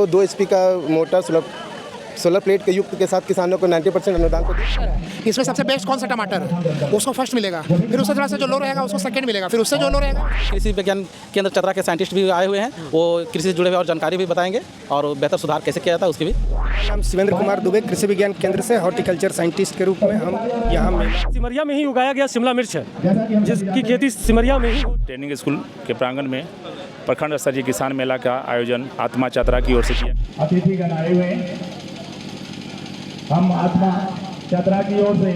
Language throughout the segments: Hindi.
को 2 HP का मोटर सोलर प्लेट के युक्त के साथ किसानों को 90% अनुदान को दिया। इसमें सबसे बेस्ट कौन सा टमाटर है उसको फर्स्ट मिलेगा, फिर उससे थोड़ा सा जो लो रहेगा उसको सेकंड मिलेगा, फिर उससे जो लो रहेगा। कृषि विज्ञान केंद्र चतरा के साइंटिस्ट भी आए हुए हैं, वो कृषि से जुड़े हुए और जानकारी भी बताएंगे और बेहतर सुधार कैसे किया जाता है उसकी भी। मेरा नाम शिवेंद्र कुमार दुबे, कृषि विज्ञान केंद्र से हॉर्टिकल्चर साइंटिस्ट के रूप में हम यहाँ सिमरिया में ही उगाया गया शिमला मिर्च है, जिसकी खेती सिमरिया में ही। ट्रेनिंग स्कूल के प्रांगण में प्रखंड स्तरीय किसान मेला का आयोजन आत्मा चतरा की ओर से किया। अतिथिगण आए हुए हम आत्मा चतरा की ओर से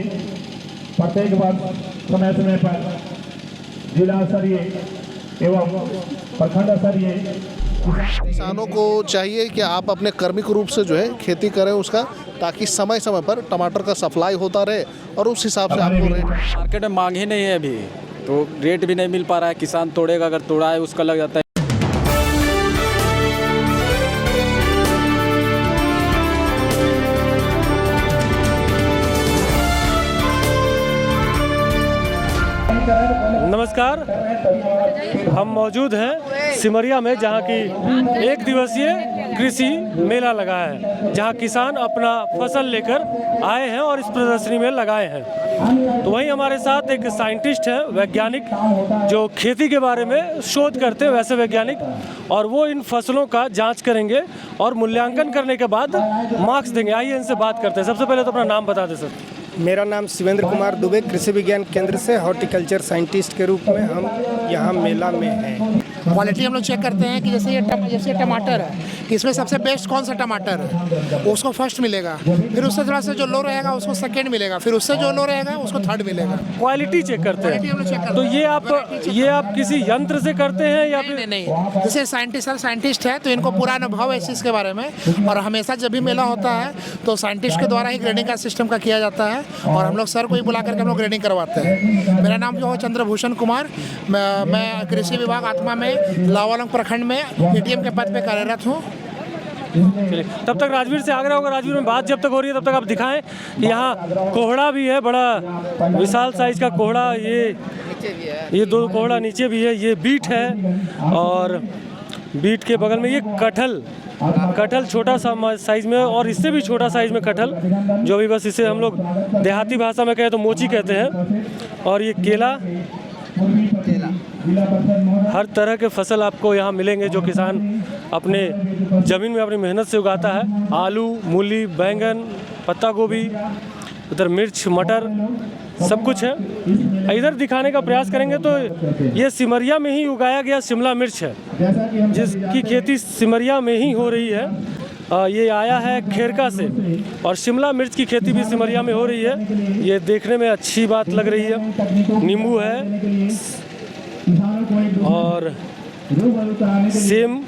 प्रत्येक वर्ष समय समय पर जिला स्तरीय एवं प्रखंड स्तरीय किसानों को चाहिए कि आप अपने कर्मिक रूप से जो है खेती करें उसका, ताकि समय समय पर टमाटर का सप्लाई होता रहे और उस हिसाब से आपको रेट। मार्केट में मांग ही नहीं है अभी, तो रेट भी नहीं मिल पा रहा है। किसान तोड़ेगा, अगर तोड़ा है उसका लग जाता है। नमस्कार, हम मौजूद हैं सिमरिया में, जहां की 1 दिवसीय कृषि मेला लगा है, जहां किसान अपना फसल लेकर आए हैं और इस प्रदर्शनी में लगाए हैं। तो वहीं हमारे साथ एक साइंटिस्ट है, वैज्ञानिक, जो खेती के बारे में शोध करते हैं, वैसे वैज्ञानिक, और वो इन फसलों का जांच करेंगे और मूल्यांकन करने के बाद मार्क्स देंगे। आइए इनसे बात करते हैं। सबसे पहले तो अपना नाम बता दें सर। मेरा नाम शिवेंद्र कुमार दुबे, कृषि विज्ञान केंद्र से हॉर्टिकल्चर साइंटिस्ट के रूप में हम यहाँ मेला में हैं। क्वालिटी हम लोग चेक करते हैं कि जैसे ये टमाटर है, इसमें सबसे बेस्ट कौन सा टमाटर है उसको फर्स्ट मिलेगा, फिर उससे थोड़ा सा जो लो रहेगा उसको सेकंड मिलेगा, फिर उससे जो लो रहेगा उसको थर्ड मिलेगा। क्वालिटी चेक करते क्वालिटी हम लोग चेक हैं। करते तो ये आप किसी यंत्र से करते हैं या फिर? नहीं, जैसे साइंटिस्ट है तो इनको पूरा अनुभव है इस चीज़ के बारे में, और हमेशा जब भी मेला होता है तो साइंटिस्ट के द्वारा ही ग्रेडिंग का सिस्टम का किया जाता है, और हम लोग सर को ही बुला करके हम लोग ग्रेडिंग करवाते हैं। मेरा नाम जो है चंद्रभूषण कुमार, मैं कृषि विभाग आत्मा में लावालंग प्रखंड में एटीएम के पद पे कार्यरत हूँ। तब तक राजवीर से आग्रह होगा, राजवीर में बात जब तक हो रही है तब तक आप दिखाएं कि यहाँ कोहड़ा भी है, बड़ा विशाल साइज का कोहड़ा, ये 2 कोहड़ा नीचे भी है, ये बीट है, और बीट के बगल में ये कटहल छोटा सा साइज में, और इससे भी छोटा साइज में कटहल, जो भी बस इसे हम लोग देहाती भाषा में कहें तो मोची कहते हैं, और ये केला। हर तरह के फसल आपको यहाँ मिलेंगे जो किसान अपने ज़मीन में अपनी मेहनत से उगाता है। आलू, मूली, बैंगन, पत्ता गोभी, उधर मिर्च, मटर, सब कुछ है। इधर दिखाने का प्रयास करेंगे तो ये सिमरिया में ही उगाया गया शिमला मिर्च है, जिसकी खेती सिमरिया में ही हो रही है। ये आया है खेरका से, और शिमला मिर्च की खेती भी सिमरिया में हो रही है। ये देखने में अच्छी बात लग रही है। नींबू है और सेम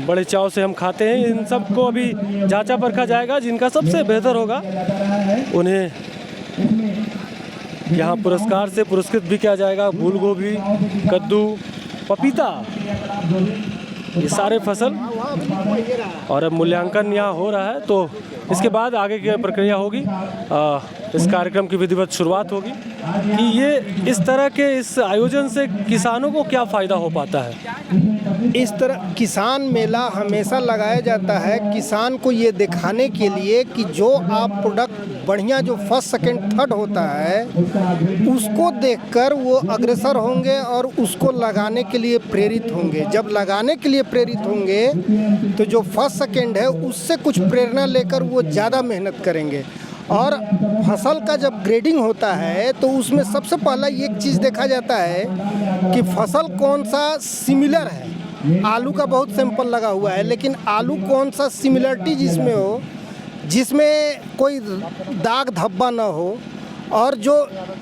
बड़े चाव से हम खाते हैं। इन सबको अभी जांचा परखा जाएगा, जिनका सबसे बेहतर होगा उन्हें यहाँ पुरस्कार से पुरस्कृत भी किया जाएगा। फूल गोभी, कद्दू, पपीता, ये सारे फसल, और अब मूल्यांकन यहाँ हो रहा है, तो इसके बाद आगे की प्रक्रिया होगी। इस कार्यक्रम की विधिवत शुरुआत होगी कि ये इस तरह के इस आयोजन से किसानों को क्या फ़ायदा हो पाता है। इस तरह किसान मेला हमेशा लगाया जाता है किसान को ये दिखाने के लिए कि जो आप प्रोडक्ट बढ़िया, जो फर्स्ट सेकंड थर्ड होता है, उसको देखकर वो अग्रसर होंगे और उसको लगाने के लिए प्रेरित होंगे। जब लगाने के लिए प्रेरित होंगे तो जो फर्स्ट सेकंड है उससे कुछ प्रेरणा लेकर वो ज़्यादा मेहनत करेंगे। और फसल का जब ग्रेडिंग होता है तो उसमें सबसे पहला एक चीज़ देखा जाता है कि फसल कौन सा सिमिलर है। आलू का बहुत सैंपल लगा हुआ है, लेकिन आलू कौन सा सिमिलरिटी जिसमें हो, जिसमें कोई दाग धब्बा ना हो, और जो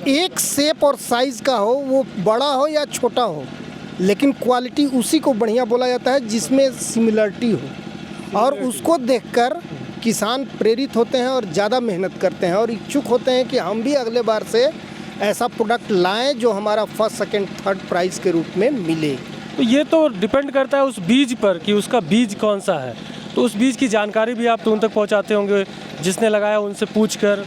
एक शेप और साइज़ का हो, वो बड़ा हो या छोटा हो, लेकिन क्वालिटी उसी को बढ़िया बोला जाता है जिसमें सिमिलरिटी हो। और उसको देखकर किसान प्रेरित होते हैं और ज़्यादा मेहनत करते हैं और इच्छुक होते हैं कि हम भी अगले बार से ऐसा प्रोडक्ट लाएं जो हमारा फर्स्ट सेकंड थर्ड प्राइज़ के रूप में मिले। तो ये तो डिपेंड करता है उस बीज पर कि उसका बीज कौन सा है, तो उस बीज की जानकारी भी आप तो उन तक पहुंचाते होंगे, जिसने लगाया उनसे पूछकर।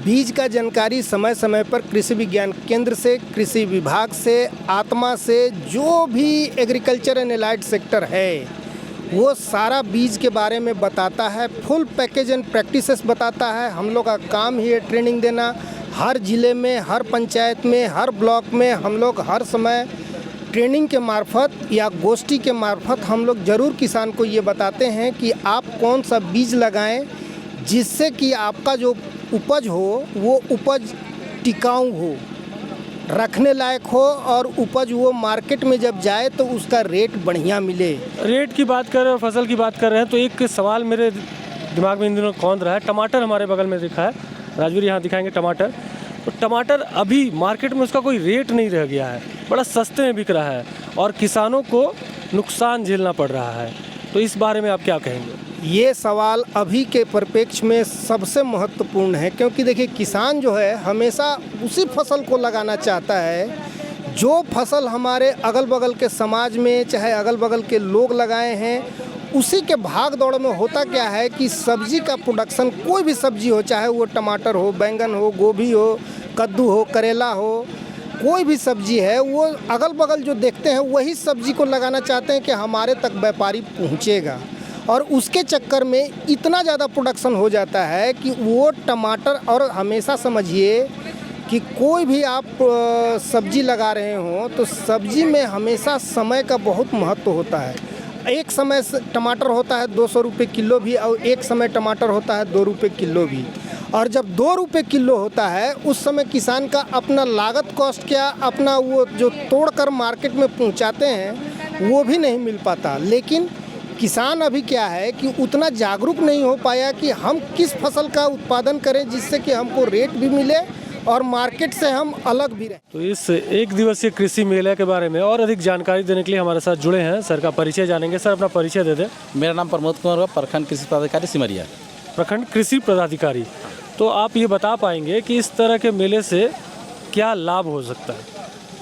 बीज का जानकारी समय समय पर कृषि विज्ञान केंद्र से, कृषि विभाग से, आत्मा से, जो भी एग्रीकल्चर एंड एलाइड सेक्टर है वो सारा बीज के बारे में बताता है, फुल पैकेज एंड प्रैक्टिसेस बताता है। हम लोग का काम ही है ट्रेनिंग देना। हर ज़िले में, हर पंचायत में, हर ब्लॉक में हम लोग हर समय ट्रेनिंग के मार्फत या गोष्ठी के मार्फत हम लोग ज़रूर किसान को ये बताते हैं कि आप कौन सा बीज लगाएं जिससे कि आपका जो उपज हो वो उपज टिकाऊ हो, रखने लायक हो और उपज वो मार्केट में जब जाए तो उसका रेट बढ़िया मिले। रेट की बात कर रहे हैं, फसल की बात कर रहे हैं, तो एक सवाल मेरे दिमाग में इन दिनों कौंध रहा है। टमाटर हमारे बगल में दिखा है, राजवीर यहाँ दिखाएंगे टमाटर। तो टमाटर अभी मार्केट में उसका कोई रेट नहीं रह गया है, बड़ा सस्ते में बिक रहा है और किसानों को नुकसान झेलना पड़ रहा है। तो इस बारे में आप क्या कहेंगे? ये सवाल अभी के परिप्रेक्ष्य में सबसे महत्वपूर्ण है, क्योंकि देखिए किसान जो है हमेशा उसी फसल को लगाना चाहता है जो फसल हमारे अगल बगल के समाज में चाहे अगल बगल के लोग लगाए हैं। उसी के भाग दौड़ में होता क्या है कि सब्जी का प्रोडक्शन, कोई भी सब्जी हो, चाहे वो टमाटर हो, बैंगन हो, गोभी हो, कद्दू हो, करेला हो, कोई भी सब्जी है, वो अगल बगल जो देखते हैं वही सब्जी को लगाना चाहते हैं कि हमारे तक व्यापारी पहुंचेगा। और उसके चक्कर में इतना ज़्यादा प्रोडक्शन हो जाता है कि वो टमाटर, और हमेशा समझिए कि कोई भी आप सब्जी लगा रहे हो तो सब्जी में हमेशा समय का बहुत महत्व होता है। एक समय टमाटर होता है 200 रुपये किलो भी, और एक समय टमाटर होता है 2 रुपये किलो भी। और जब 2 रुपये किलो होता है उस समय किसान का अपना लागत कॉस्ट क्या, अपना वो जो तोड़कर मार्केट में पहुंचाते हैं वो भी नहीं मिल पाता। लेकिन किसान अभी क्या है कि उतना जागरूक नहीं हो पाया कि हम किस फसल का उत्पादन करें जिससे कि हमको रेट भी मिले और मार्केट से हम अलग भी रहें। तो इस एक दिवसीय कृषि मेले के बारे में और अधिक जानकारी देने के लिए हमारे साथ जुड़े हैं, सर का परिचय जानेंगे। सर अपना परिचय दे दें। मेरा नाम प्रमोद कुमार हुआ, प्रखंड कृषि पदाधिकारी सिमरिया। प्रखंड कृषि पदाधिकारी। तो आप ये बता पाएंगे कि इस तरह के मेले से क्या लाभ हो सकता है?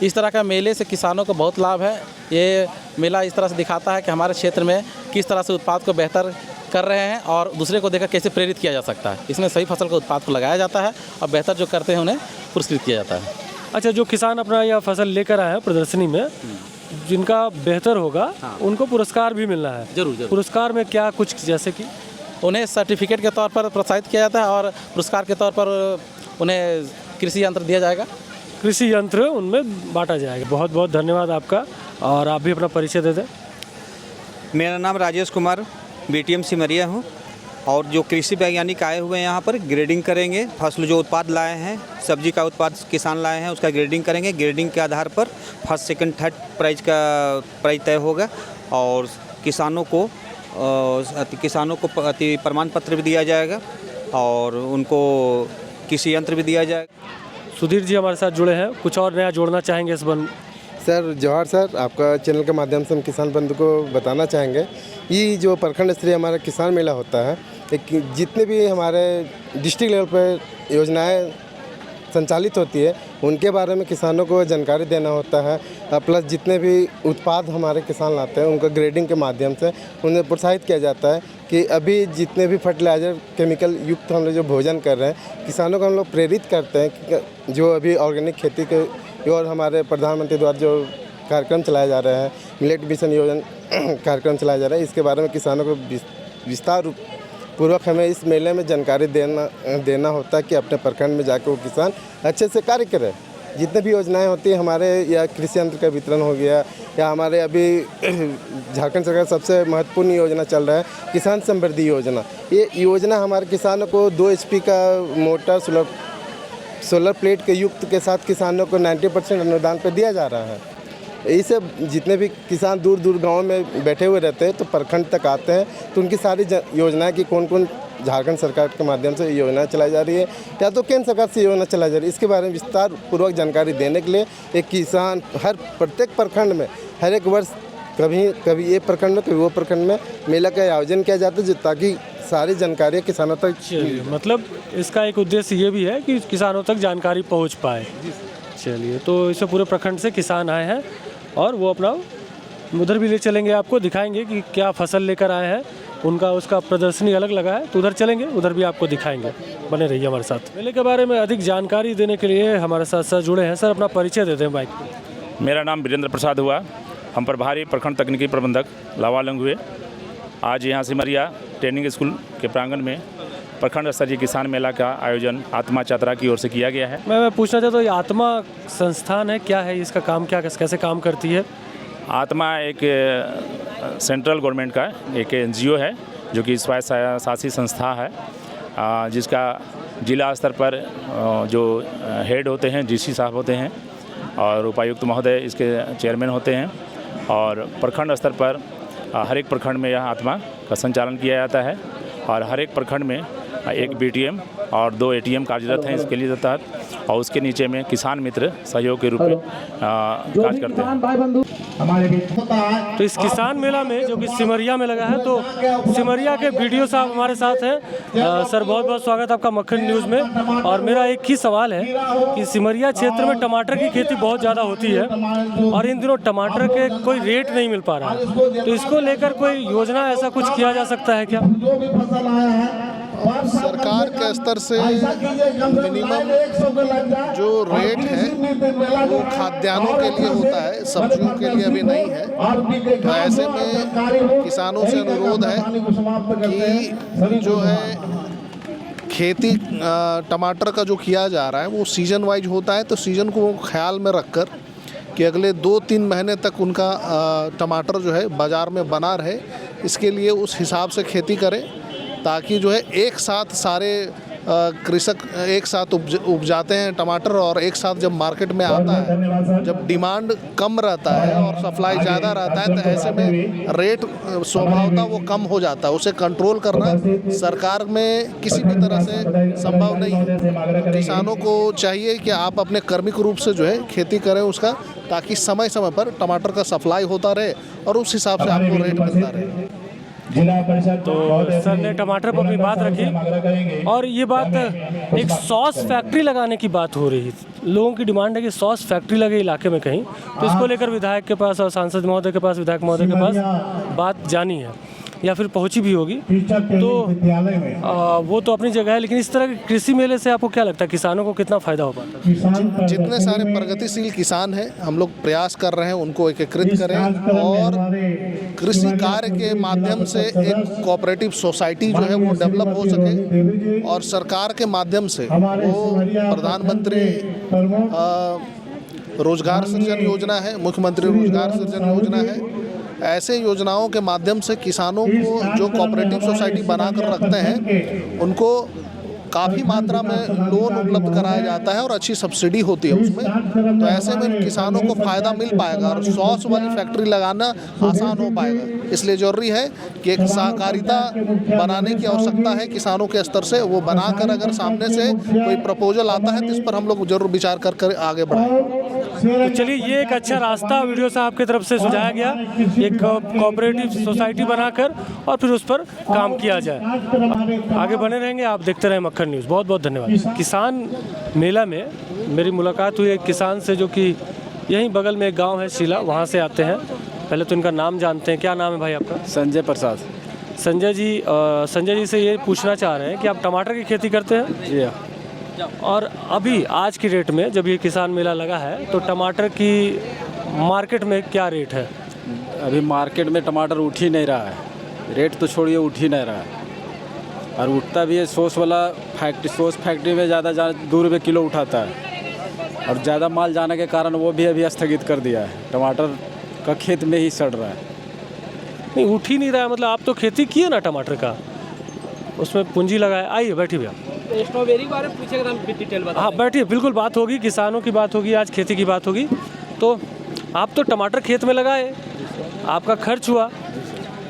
इस तरह का मेले से किसानों को बहुत लाभ है। ये मेला इस तरह से दिखाता है कि हमारे क्षेत्र में किस तरह से उत्पाद को बेहतर कर रहे हैं और दूसरे को देखकर कैसे प्रेरित किया जा सकता है। इसमें सही फसल के उत्पाद को लगाया जाता है और बेहतर जो करते हैं उन्हें पुरस्कृत किया जाता है। अच्छा, जो किसान अपना यह फसल लेकर आए हैं प्रदर्शनी में, जिनका बेहतर होगा उनको पुरस्कार भी मिलना है। जरूर। पुरस्कार में क्या कुछ, जैसे कि उन्हें सर्टिफिकेट के तौर पर प्रोत्साहित किया जाता है और पुरस्कार के तौर पर उन्हें कृषि यंत्र दिया जाएगा। कृषि यंत्र उनमें बांटा जाएगा। बहुत बहुत धन्यवाद आपका। और आप भी अपना परिचय दे दें। मेरा नाम राजेश कुमार, बीटीएम सिमरिया हूँ। और जो कृषि वैज्ञानिक आए हुए हैं यहाँ पर ग्रेडिंग करेंगे। फसल जो उत्पाद लाए हैं, सब्जी का उत्पाद किसान लाए हैं, उसका ग्रेडिंग करेंगे। ग्रेडिंग के आधार पर फर्स्ट सेकंड थर्ड प्राइज तय होगा और किसानों को अति प्रमाण पत्र भी दिया जाएगा और उनको कृषि यंत्र भी दिया जाएगा। सुधीर जी हमारे साथ जुड़े हैं, कुछ और नया जोड़ना चाहेंगे इस बन? सर जौहर सर, आपका चैनल के माध्यम से हम किसान बंधु को बताना चाहेंगे, ये जो प्रखंड स्तरीय हमारा किसान मेला होता है, जितने भी हमारे डिस्ट्रिक्ट लेवल पर योजनाएं संचालित होती है उनके बारे में किसानों को जानकारी देना होता है। प्लस जितने भी उत्पाद हमारे किसान लाते हैं उनका ग्रेडिंग के माध्यम से उन्हें प्रोत्साहित किया जाता है कि अभी जितने भी फर्टिलाइज़र केमिकल युक्त हम लोग जो भोजन कर रहे हैं, किसानों को हम लोग प्रेरित करते हैं कि जो अभी ऑर्गेनिक खेती के और हमारे प्रधानमंत्री द्वारा जो कार्यक्रम चलाए जा रहे हैं, मिलेट मिशन योजना कार्यक्रम चलाया जा रहा है, इसके बारे में किसानों को विस्तार पूर्वक हमें इस मेले में जानकारी देना होता है कि अपने प्रखंड में जाकर वो किसान अच्छे से कार्य करे। जितने भी योजनाएं होती हैं हमारे, या कृषि यंत्र का वितरण हो गया, या हमारे अभी झारखंड सरकार सबसे महत्वपूर्ण योजना चल रहा है किसान समृद्धि योजना। ये योजना हमारे किसानों को 2 HP का मोटर सोलर प्लेट के युक्त के साथ किसानों को 90% अनुदान पर दिया जा रहा है। इससे जितने भी किसान दूर दूर गाँव में बैठे हुए रहते हैं तो प्रखंड तक आते हैं, तो उनकी सारी योजनाएं की कौन कौन झारखंड सरकार के माध्यम से योजना चलाई जा रही है या तो केंद्र सरकार से योजना चलाई जा रही है, इसके बारे में विस्तार पूर्वक जानकारी देने के लिए एक किसान प्रत्येक प्रखंड में हर एक वर्ष कभी ये प्रखंड में कभी वो प्रखंड में मेला का आयोजन किया जाता है, ताकि सारी जानकारी किसानों तक। मतलब इसका एक उद्देश्य ये भी है कि किसानों तक जानकारी पहुंच पाए। चलिए, तो इसमें पूरे प्रखंड से किसान आए हैं और वो अपना उधर भी ले चलेंगे, आपको दिखाएंगे कि क्या फसल लेकर आए हैं, उसका प्रदर्शनी अलग लगा है, तो उधर चलेंगे, उधर भी आपको दिखाएंगे। बने रहिए हमारे साथ। मेले के बारे में अधिक जानकारी देने के लिए हमारे साथ सर जुड़े हैं। सर अपना परिचय देते हैं बाइक पे। मेरा नाम वीरेंद्र प्रसाद हुआ, हम प्रभारी प्रखंड तकनीकी प्रबंधक लावा लंगुए। आज यहाँ सिमरिया ट्रेनिंग स्कूल के प्रांगण में प्रखंड स्तरीय किसान मेला का आयोजन आत्मा चतरा की ओर से किया गया है। मैं पूछना चाहता हूँ, ये आत्मा संस्थान है, क्या है इसका काम, क्या कैसे काम करती है? आत्मा एक सेंट्रल गवर्नमेंट का एक NGO है जो कि स्वायत्तशासी संस्था है, जिसका जिला स्तर पर जो हेड होते हैं DC साहब होते हैं और उपायुक्त महोदय इसके चेयरमैन होते हैं, और प्रखंड स्तर पर हर एक प्रखंड में यह आत्मा का संचालन किया जाता है और हर एक प्रखंड में एक BTM और 2 ATM कार्यरत हैं इसके लिए तहत, और उसके नीचे में किसान मित्र सहयोग के रूप में कार्य करते हैं। तो इस किसान मेला में जो कि सिमरिया में लगा है, तो सिमरिया के BDO साहब हमारे साथ हैं। सर बहुत बहुत स्वागत आपका मक्खन न्यूज़ में। और मेरा एक ही सवाल है कि सिमरिया क्षेत्र में टमाटर की खेती बहुत ज़्यादा होती है और इन दिनों टमाटर के कोई रेट नहीं मिल पा रहा है, तो इसको लेकर कोई योजना ऐसा कुछ किया जा सकता है क्या? सरकार के स्तर से मिनिमम जो रेट है वो खाद्यान्नों के लिए होता है, सब्जियों के लिए अभी नहीं है। तो ऐसे में किसानों से अनुरोध है कि जो है खेती टमाटर का जो किया जा रहा है वो सीजन वाइज होता है, तो सीजन को ख्याल में रखकर कि अगले 2-3 महीने तक उनका टमाटर जो है बाज़ार में बना रहे, इसके लिए उस हिसाब से खेती करें ताकि जो है एक साथ सारे कृषक एक साथ उपजाते हैं टमाटर, और एक साथ जब मार्केट में आता है, जब डिमांड कम रहता है और सप्लाई ज़्यादा रहता है, तो ऐसे में रेट स्वभावतः वो कम हो जाता है। उसे कंट्रोल करना सरकार में किसी भी तरह से संभव नहीं है। किसानों को चाहिए कि आप अपने कर्मिक रूप से जो है खेती करें उसका, ताकि समय समय पर टमाटर का सप्लाई होता रहे और उस हिसाब से आपको रेट मिलता रहे। तो सर ने टमाटर पर अपनी बात रखी, और ये बात एक सॉस फैक्ट्री लगाने की बात हो रही है। लोगों की डिमांड है कि सॉस फैक्ट्री लगे इलाके में कहीं, तो इसको लेकर विधायक के पास और सांसद महोदय के पास, विधायक महोदय के पास बात जानी है या फिर पहुंची भी होगी, तो वो तो अपनी जगह है। लेकिन इस तरह के कृषि मेले से आपको क्या लगता है किसानों को कितना फ़ायदा हो पाता है? जितने सारे प्रगतिशील किसान हैं, हम लोग प्रयास कर रहे हैं उनको एकीकृत करें और कृषि कार्य के माध्यम से एक कोऑपरेटिव सोसाइटी जो है वो डेवलप हो सके, और सरकार के माध्यम से वो प्रधानमंत्री रोजगार सृजन योजना है, मुख्यमंत्री रोजगार सृजन योजना है, ऐसे योजनाओं के माध्यम से किसानों को जो कोऑपरेटिव सोसाइटी बनाकर रखते हैं उनको काफ़ी मात्रा में लोन उपलब्ध कराया जाता है और अच्छी सब्सिडी होती है उसमें। तो ऐसे में किसानों को फ़ायदा मिल पाएगा और सॉस वाली फैक्ट्री लगाना आसान हो पाएगा। इसलिए ज़रूरी है कि एक सहकारिता बनाने की आवश्यकता है किसानों के स्तर से। वो बनाकर अगर सामने से कोई प्रपोजल आता है तो इस पर हम लोग जरूर विचार कर आगे बढ़ाएं। तो चलिए, ये एक अच्छा रास्ता वीडियो साहब की तरफ से सुझाया गया, एक कोऑपरेटिव सोसाइटी बनाकर और फिर उस पर काम किया जाए। आगे बने रहेंगे, आप देखते रहें मक्खन न्यूज़। बहुत बहुत धन्यवाद। किसान मेला में मेरी मुलाकात हुई एक किसान से जो कि यहीं बगल में एक गांव है शीला, वहां से आते हैं। पहले तो इनका नाम जानते हैं। क्या नाम है भाई आपका? संजय प्रसाद। संजय जी से ये पूछना चाह रहे हैं कि आप टमाटर की खेती करते हैं? जी। और अभी आज की रेट में जब ये किसान मेला लगा है तो टमाटर की मार्केट में क्या रेट है? अभी मार्केट में टमाटर उठ ही नहीं रहा है, रेट तो छोड़िए उठ ही नहीं रहा है। और उठता भी है सॉस फैक्ट्री में ज़्यादा 2 रुपये किलो उठाता है, और ज़्यादा माल जाने के कारण वो भी अभी स्थगित कर दिया है। टमाटर का खेत में ही सड़ रहा है। नहीं, उठ ही नहीं रहा है। मतलब आप तो खेती किए ना टमाटर का, उसमें पूंजी लगाए। आइए बैठिए भैया, स्ट्रॉबेरी के बारे में पूछेगा तो डिटेल बता। हाँ बैठिए, बिल्कुल बात होगी, किसानों की बात होगी, आज खेती की बात होगी। तो आप तो टमाटर खेत में लगाए, आपका खर्च हुआ,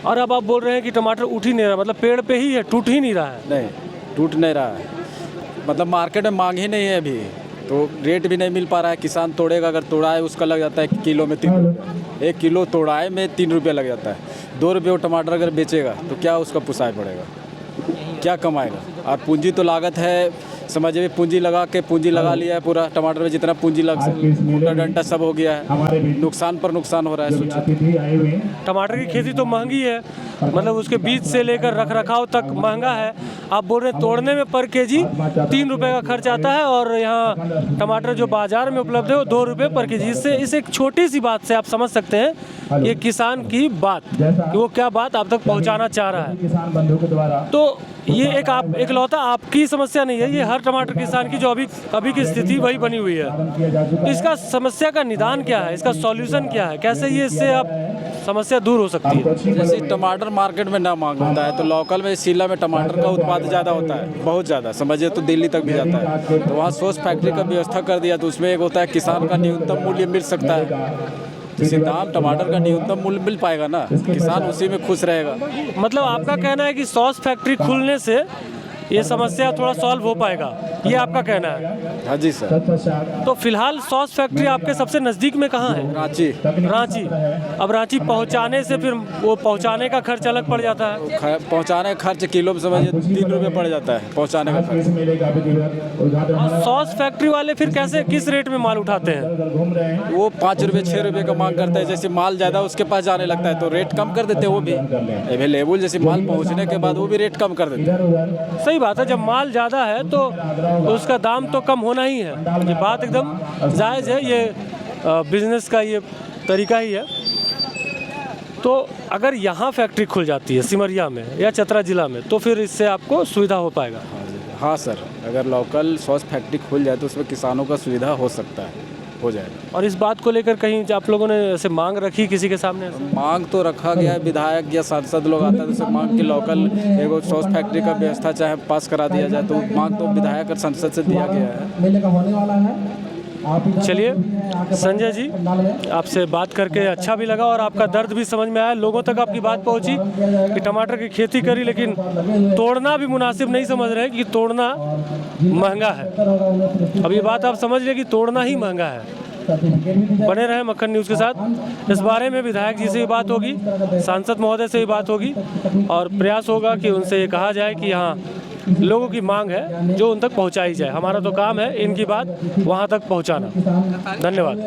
और अब आप बोल रहे हैं कि टमाटर उठ ही नहीं रहा, मतलब पेड़ पे ही है, टूट ही नहीं रहा है। नहीं, टूट नहीं रहा है, मतलब मार्केट में मांग ही नहीं है अभी, तो रेट भी नहीं मिल पा रहा है। किसान तोड़ेगा, अगर तोड़ा है उसका लग जाता है किलो में 3 रुपये। 1 किलो तोड़ाए में 3 रुपये लग जाता है। 2 रुपये वो टमाटर अगर बेचेगा तो क्या उसका पुसाए पड़ेगा, क्या कमाएगा? और पूंजी तो लागत है, समझिए पूंजी लगा लिया है पूरा, टमाटर में जितना पूंजी लग सकता डंटा सब हो गया है, नुकसान पर नुकसान हो रहा है। सोचिए, टमाटर की खेती तो महंगी है, मतलब उसके बीज से लेकर रख रखाव तक महंगा है। आप बोल रहे हैं तोड़ने में पर केजी 3 रुपये का खर्च आता है और यहाँ टमाटर जो बाज़ार में उपलब्ध है वो 2 रुपये पर केजी। इससे इस एक छोटी सी बात से आप समझ सकते हैं ये किसान की बात, कि वो क्या बात आप तक पहुँचाना चाह रहा है। तो ये एक लौता आपकी समस्या नहीं है, ये हर टमाटर किसान की जो अभी की स्थिति वही बनी हुई है। तो इसका समस्या का निदान क्या है, इसका सॉल्यूशन क्या है, कैसे ये इससे आप समस्या दूर हो सकती है? जैसे टमाटर मार्केट में ना मांग होता है तो लोकल में शिमला में टमाटर का उत्पादन ज़्यादा होता है, बहुत ज़्यादा, समझिए तो दिल्ली तक भी जाता है। तो वहाँ सोर्स फैक्ट्री का व्यवस्था कर दिया तो उसमें एक होता है किसान का न्यूनतम मूल्य मिल सकता है। जिससे दाम टमाटर का न्यूनतम मूल्य मिल पाएगा ना, किसान उसी में खुश रहेगा। मतलब आपका कहना है कि सॉस फैक्ट्री खुलने से ये समस्या थोड़ा सॉल्व हो पाएगा, ये आपका कहना है? हाँ जी सर। तो फिलहाल सॉस फैक्ट्री आपके सबसे नज़दीक में कहाँ है? रांची। अब रांची पहुँचाने से फिर वो पहुँचाने का खर्च अलग पड़ जाता है। पहुँचाने का खर्च किलो में समझिए 3 रुपये पड़ जाता है पहुँचाने का खर्च। और सॉस फैक्ट्री वाले फिर कैसे किस रेट में माल उठाते हैं? वो 5 रुपये 6 रुपये का मांग करते हैं। जैसे माल ज़्यादा उसके पास जाने लगता है तो रेट कम कर देते हैं, वो भी अवेलेबल जैसे माल पहुँचने के बाद वो भी रेट कम कर देते हैं। सही बात है, जब माल ज़्यादा है तो उसका दाम तो कम होना ही है, ये बात एकदम जायज़ है, ये बिजनेस का ये तरीका ही है। तो अगर यहाँ फैक्ट्री खुल जाती है सिमरिया में या चतरा ज़िला में तो फिर इससे आपको सुविधा हो पाएगा? हाँ सर, अगर लोकल सॉस फैक्ट्री खुल जाए तो उसमें किसानों का सुविधा हो सकता है, हो जाएगा। और इस बात को लेकर कहीं आप लोगों ने ऐसे मांग रखी किसी के सामने? मांग तो रखा गया है, विधायक या सांसद लोग आता है तो उसे मांग की लोकल एगो सॉस फैक्ट्री का व्यवस्था चाहे पास करा दिया जाए, तो मांग तो विधायक और संसद से दिया गया है। चलिए संजय जी, आपसे बात करके अच्छा भी लगा और आपका दर्द भी समझ में आया, लोगों तक आपकी बात पहुंची कि टमाटर की खेती करी लेकिन तोड़ना भी मुनासिब नहीं समझ रहे कि तोड़ना महंगा है। अब ये बात आप समझ लें कि तोड़ना ही महंगा है। बने रहें मक्खन न्यूज़ के साथ। इस बारे में विधायक जी से भी बात होगी, सांसद महोदय से भी बात होगी और प्रयास होगा कि उनसे ये कहा जाए कि हाँ लोगों की मांग है जो उन तक पहुंचाई जाए। हमारा तो काम है इनकी बात वहां तक पहुंचाना। धन्यवाद।